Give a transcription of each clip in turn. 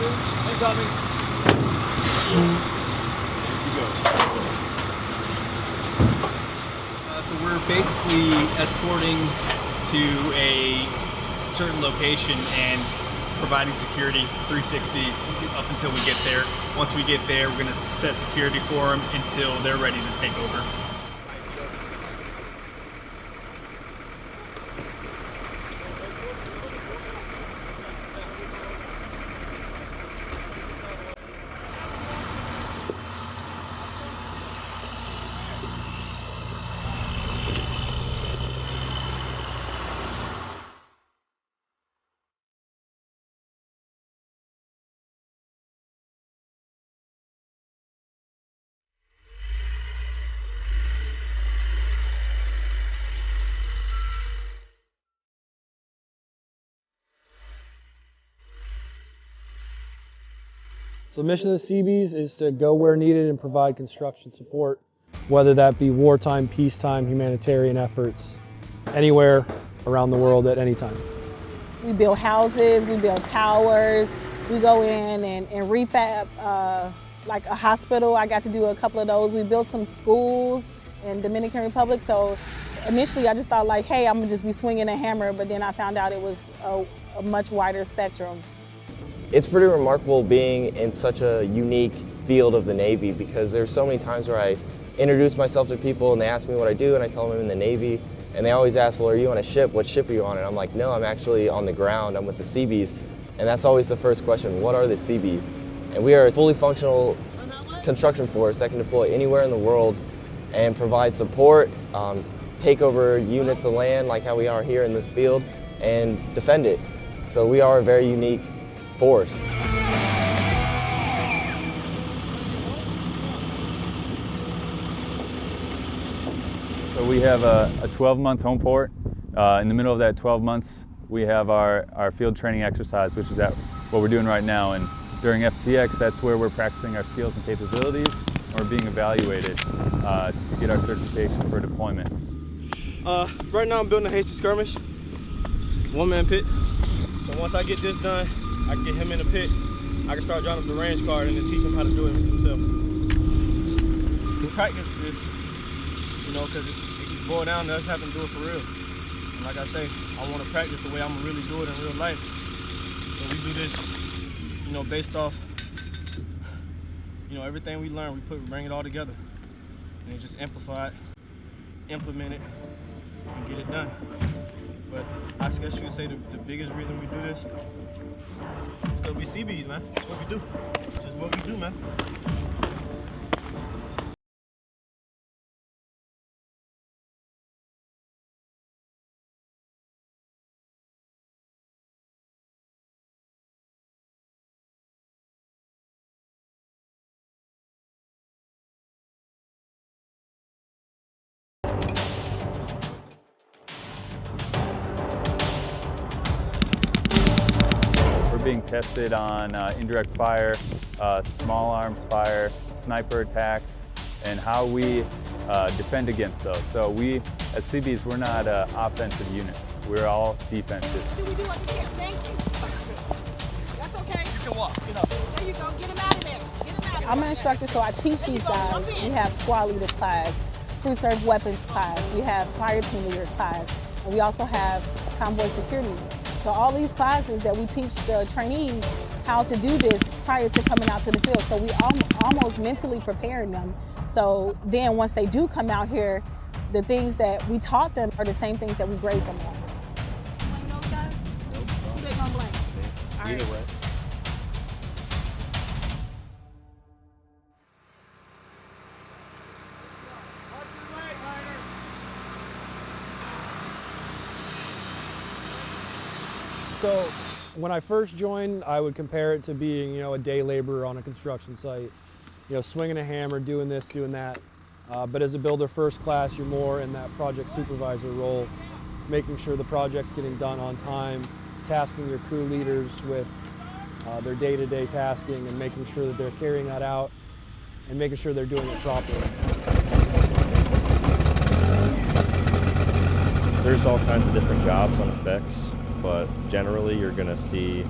Incoming. There you go. So we're basically escorting to a certain location and providing security 360 up until we get there. Once we get there, we're going to set security for them until they're ready to take over. So the mission of the SEABEEs is to go where needed and provide construction support, whether that be wartime, peacetime, humanitarian efforts, anywhere around the world at any time. We build houses, we build towers, we go in and refab like a hospital. I got to do a couple of those. We built some schools in Dominican Republic. So initially I just thought like, hey, I'm gonna just be swinging a hammer, but then I found out it was a much wider spectrum. It's pretty remarkable being in such a unique field of the Navy, because there's so many times where I introduce myself to people and they ask me what I do and I tell them I'm in the Navy, and they always ask, well, are you on a ship? What ship are you on? And I'm like, no, I'm actually on the ground. I'm with the SEABEEs. And that's always the first question, what are the SEABEEs? And we are a fully functional construction force that can deploy anywhere in the world and provide support, take over units of land like how we are here in this field, and defend it. So we are a very unique force. So we have a 12-month home port. In the middle of that 12 months, we have our field training exercise, which is what we're doing right now. And during FTX, that's where we're practicing our skills and capabilities, and we're being evaluated to get our certification for deployment. Right now I'm building a hasty skirmish, one-man pit. So once I get this done, I can get him in the pit. I can start drawing up the range card and then teach him how to do it himself. We practice this, you know, because it can boil down to us having to do it for real. And like I say, I want to practice the way I'm gonna really do it in real life. So we do this, you know, based off, you know, everything we learn, we bring it all together, and then just amplify it, implement it, and get it done. But I guess you could say the biggest reason we do this is because we SEABEEs, man. It's what we do. It's just what we do, man. Being tested on indirect fire, small arms fire, sniper attacks, and how we defend against those. So we, as SEABEEs, we're not offensive units. We're all defensive. What do we do at the camp? Thank you. That's okay. You can walk, get up. There you go. Get him out of there. Get him out of there. I'm an instructor, so I teach these guys. We have squad leader class, crew serve weapons class, we have fire team leader class, and we also have convoy security. So all these classes that we teach the trainees how to do this prior to coming out to the field. So we almost mentally preparing them. So then once they do come out here, the things that we taught them are the same things that we grade them on. Blame those guys? Nope. Who they gonna blame? All right. Either way. So when I first joined, I would compare it to being, a day laborer on a construction site, swinging a hammer, doing this, doing that. But as a builder first class, you're more in that project supervisor role, making sure the project's getting done on time, tasking your crew leaders with their day-to-day tasking and making sure that they're carrying that out and making sure they're doing it properly. There's all kinds of different jobs on effects, but generally you're going to see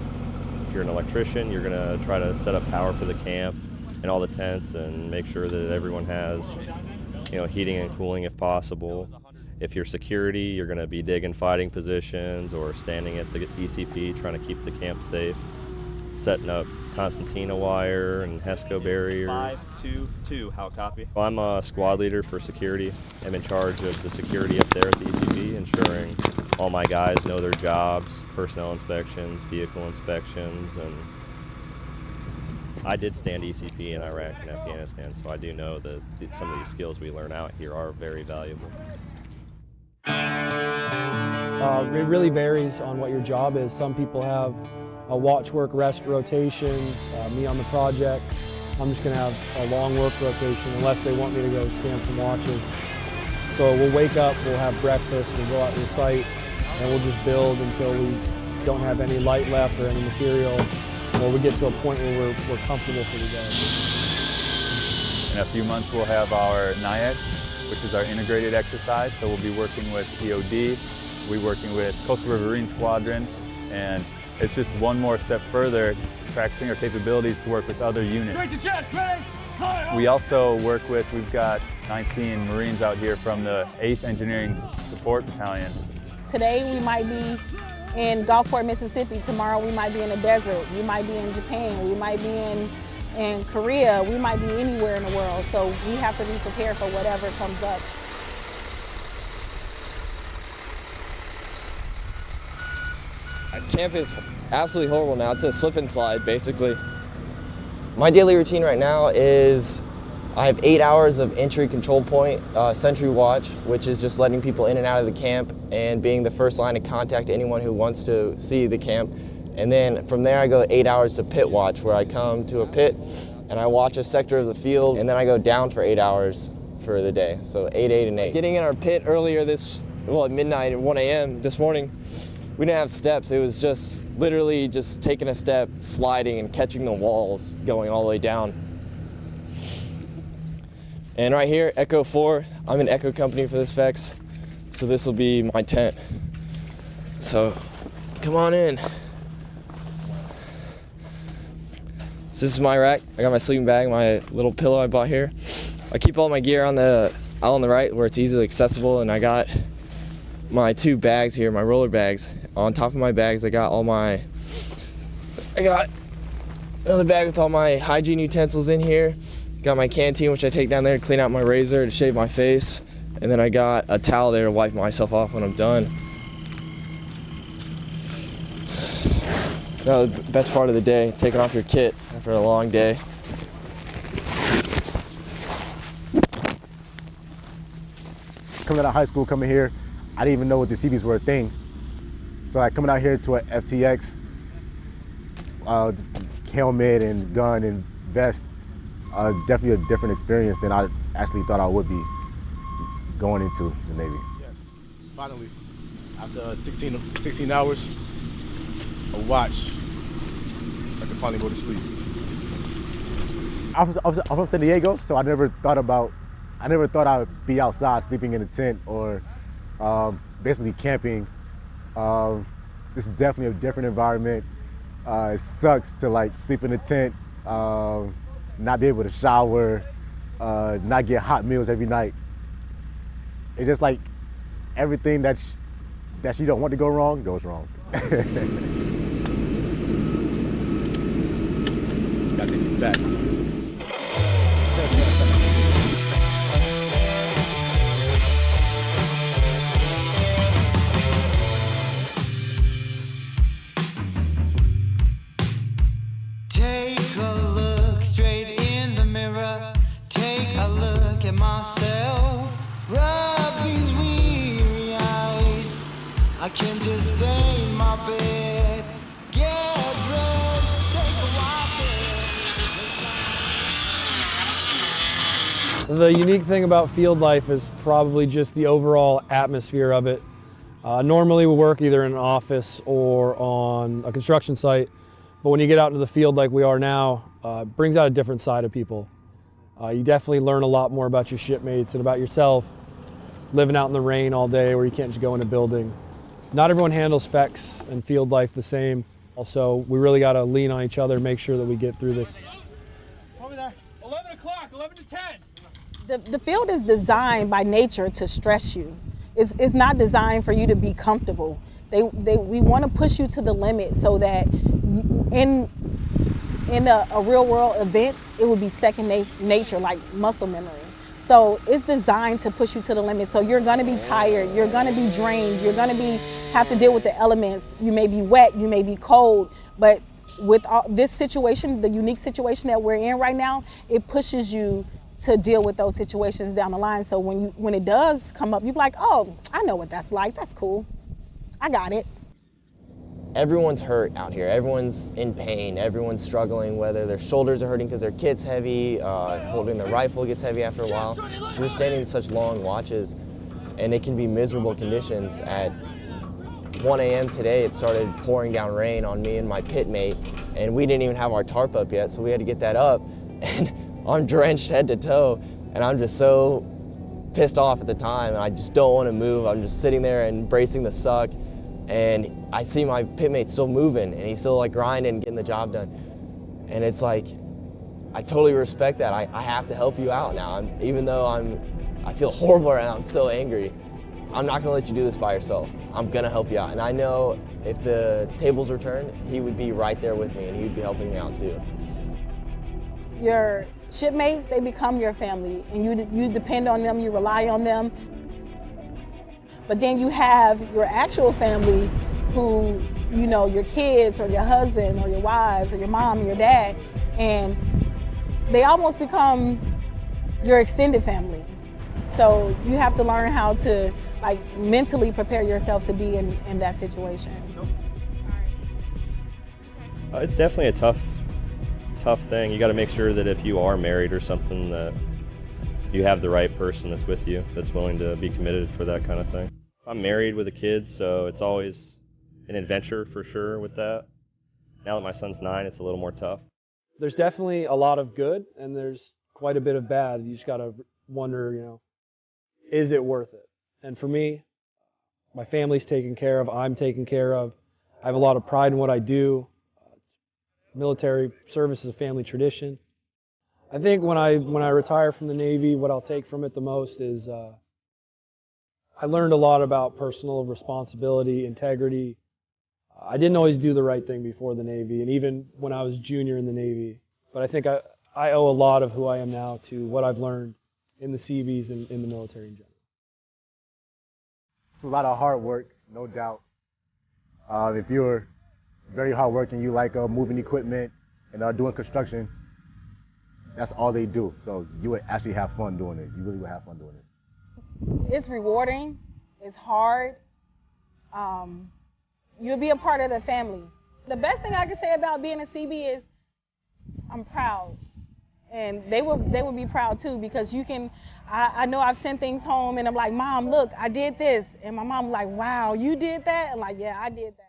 you're an electrician, you're going to try to set up power for the camp and all the tents and make sure that everyone has, you know, heating and cooling if possible. If you're security, you're going to be digging fighting positions or standing at the ECP trying to keep the camp safe, setting up concertina wire and HESCO barriers. 522, how copy? Well, I'm a squad leader for security. I'm in charge of the security up there at the ECP, ensuring all my guys know their jobs, personnel inspections, vehicle inspections, and I did stand ECP in Iraq and Afghanistan, so I do know that some of these skills we learn out here are very valuable. It really varies on what your job is. Some people have a watch, work, rest rotation. Me on the project, I'm just going to have a long work rotation unless they want me to go stand some watches. So we'll wake up, we'll have breakfast, we'll go out to the site, and we'll just build until we don't have any light left or any material, or we get to a point where we're comfortable for the day. In a few months we'll have our NIAX, which is our integrated exercise. So we'll be working with EOD, we'll be working with Coastal River Marine Squadron, and it's just one more step further, practicing our capabilities to work with other units. We also work with, we've got 19 Marines out here from the 8th Engineering Support Battalion. Today we might be in Gulfport, Mississippi. Tomorrow we might be in a desert. We might be in Japan. We might be in Korea. We might be anywhere in the world. So we have to be prepared for whatever comes up. Camp is absolutely horrible now. It's a slip and slide, basically. My daily routine right now is I have 8 hours of entry control point, sentry watch, which is just letting people in and out of the camp and being the first line of contact to anyone who wants to see the camp. And then from there I go 8 hours to pit watch, where I come to a pit and I watch a sector of the field, and then I go down for 8 hours for the day. So 8, 8, and 8. Getting in our pit earlier at midnight at 1 a.m. this morning, we didn't have steps. It was just literally just taking a step, sliding and catching the walls, going all the way down. And right here, Echo 4, I'm in Echo Company for this VEX, so this will be my tent. So come on in. So this is my rack. I got my sleeping bag, my little pillow I bought here. I keep all my gear on the right where it's easily accessible, and I got my 2 bags here, my roller bags. On top of my bags, I got another bag with all my hygiene utensils in here. Got my canteen, which I take down there to clean out my razor, to shave my face. And then I got a towel there to wipe myself off when I'm done. Now, the best part of the day, taking off your kit after a long day. Coming out of high school, coming here, I didn't even know what the SEABEEs were a thing. So like coming out here to an FTX, helmet and gun and vest, definitely a different experience than I actually thought I would be going into the Navy. Yes, finally, after 16 hours of watch, I can finally go to sleep. I'm from San Diego, so I never thought I'd be outside sleeping in a tent or basically camping. This is definitely a different environment. It sucks to like sleep in a tent, not be able to shower, not get hot meals every night. It's just like everything that you don't want to go wrong goes wrong. Gotta take these back. Take a look straight in the mirror. Take a look at myself. Rub these weary eyes. I can just stay in my bed. Get dressed, take a walk. The unique thing about field life is probably just the overall atmosphere of it. Normally we work either in an office or on a construction site, but when you get out into the field like we are now, it brings out a different side of people. You definitely learn a lot more about your shipmates and about yourself, living out in the rain all day where you can't just go in a building. Not everyone handles FEX and field life the same. Also, we really got to lean on each other, make sure that we get through this. Over there. 11 o'clock, 11 to 10. The field is designed by nature to stress you. It's not designed for you to be comfortable. We want to push you to the limit so that in a real world event, it will be second nature, like muscle memory. So it's designed to push you to the limit. So you're gonna be tired, you're gonna be drained, you're gonna have to deal with the elements. You may be wet, you may be cold, but with this situation, the unique situation that we're in right now, it pushes you to deal with those situations down the line. So when it does come up, you're like, oh, I know what that's like, that's cool. I got it. Everyone's hurt out here. Everyone's in pain. Everyone's struggling, whether their shoulders are hurting because their kit's heavy, holding the rifle gets heavy after a while. So you're standing in such long watches, and it can be miserable conditions. At 1 a.m. today, it started pouring down rain on me and my pit mate, and we didn't even have our tarp up yet, so we had to get that up. And I'm drenched head to toe, and I'm just so pissed off at the time, and I just don't want to move. I'm just sitting there and bracing the suck, and I see my pitmate still moving, and he's still like grinding, getting the job done. And it's like, I totally respect that. I have to help you out now. Even though I feel horrible right now, I'm so angry. I'm not gonna let you do this by yourself. I'm gonna help you out. And I know if the tables were turned, he would be right there with me, and he would be helping me out too. Your shipmates, they become your family, and you depend on them, you rely on them. But then you have your actual family who, you know, your kids or your husband or your wives or your mom or your dad, and they almost become your extended family. So you have to learn how to like mentally prepare yourself to be in that situation. It's definitely a tough thing. You got to make sure that if you are married or something, that you have the right person that's with you, that's willing to be committed for that kind of thing. I'm married with a kid, so it's always an adventure for sure with that. Now that my son's 9, it's a little more tough. There's definitely a lot of good, and there's quite a bit of bad. You just got to wonder, you know, is it worth it? And for me, my family's taken care of, I'm taken care of. I have a lot of pride in what I do. Military service is a family tradition. I think when I retire from the Navy, what I'll take from it the most is I learned a lot about personal responsibility, integrity. I didn't always do the right thing before the Navy, and even when I was junior in the Navy. But I think I owe a lot of who I am now to what I've learned in the SEABEEs and in the military in general. It's a lot of hard work, no doubt. If you're very hardworking, you like moving equipment and doing construction, that's all they do. So you would actually have fun doing it. You really would have fun doing it. It's rewarding. It's hard. You'll be a part of the family. The best thing I can say about being a SEABEE is I'm proud. And they will be proud too, because you can, I know I've sent things home and I'm like, Mom, look, I did this. And my mom like, wow, you did that? I'm like, yeah, I did that.